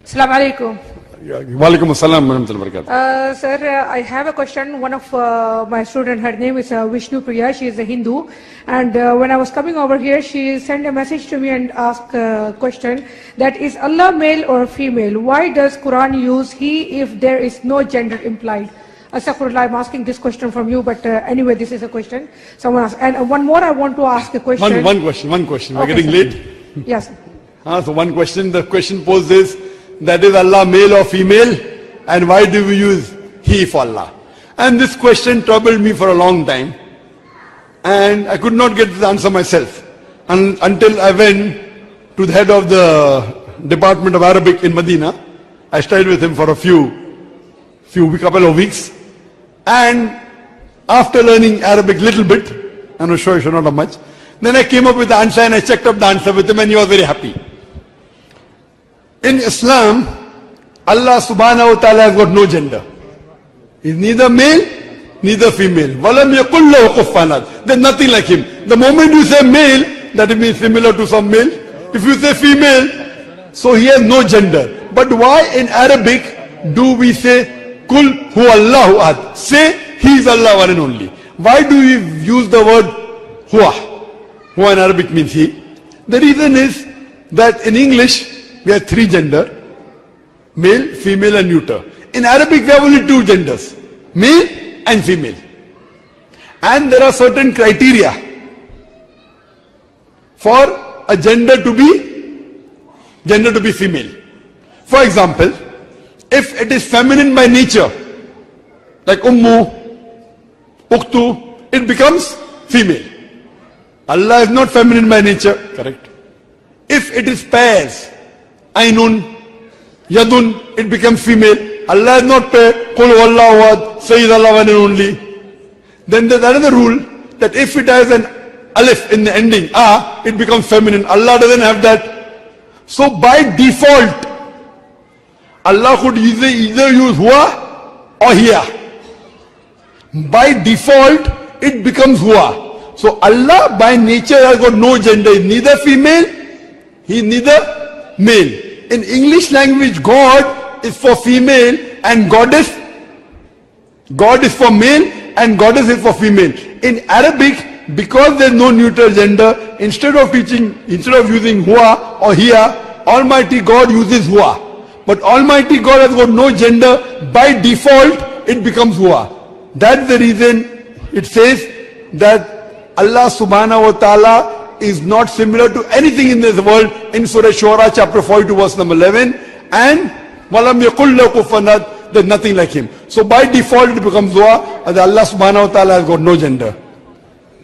Assalamu alaikum. Walaikum assalam warahmatullahi wabarakatuh. Sir, I have a question. One of my students, her name is Vishnu Priya. She is a Hindu. And when I was coming over here, she sent a message to me and asked a question that is Allah male or female? Why does Quran use he if there is no gender implied? Astaghfirullah, I'm asking this question from you, but anyway, this is a question. Someone asked. And one more I want to ask a question. One question. We're Okay, getting sir. late. Yes. So one question, the question posed is, that is Allah male or female? And why do we use he for Allah? And this question troubled me for a long time. And I could not get the answer myself. Until I went to the head of the Department of Arabic in Medina. I stayed with him for a couple of weeks. And after learning Arabic little bit, I'm not sure not much, then I came up with the answer and I checked up the answer with him and he was very happy. In Islam, Allah subhanahu wa ta'ala has got no gender. He's neither male, neither female. وَلَمْ يَقُلْ لَهُ كُفُوًا أَحَدٌ. There's nothing like him. The moment you say male, that means similar to some male. If you say female, so he has no gender. But why in Arabic do we say Kul huwa Allahu ahad? Say he is Allah one and only. Why do we use the word huwa? Huwa in Arabic means he. The reason is that in English we have three gender, male, female and neuter. In Arabic we have only two genders, male and female. And there are certain criteria for a gender to be female. For example, if it is feminine by nature, like ummu, uktu, it becomes female. Allah is not feminine by nature, correct? If it is pairs, Ainun, Yadun, it becomes female. Allah is not pair. Qul huwallahu ahad, say is Allah one and only. Then there's another rule that if it has an alif in the ending, it becomes feminine. Allah doesn't have that. So by default, Allah could either use huwa or hiya. By default, it becomes huwa. So Allah by nature has got no gender. He's neither female, he's neither male. In English language, God is for female and goddess. God is for male and goddess is for female. In Arabic, because there is no neutral gender, instead of using huwa or hiya, Almighty God uses huwa. But Almighty God has got no gender. By default, it becomes huwa. That's the reason it says that Allah subhanahu wa ta'ala is not similar to anything in this world in Surah Shura chapter 42 verse number 11. And وَلَمْ يَقُلْ لَهُ كُفُوًا أَحَدٌ. There's nothing like him. So by default it becomes dua, and Allah subhanahu wa ta'ala has got no gender.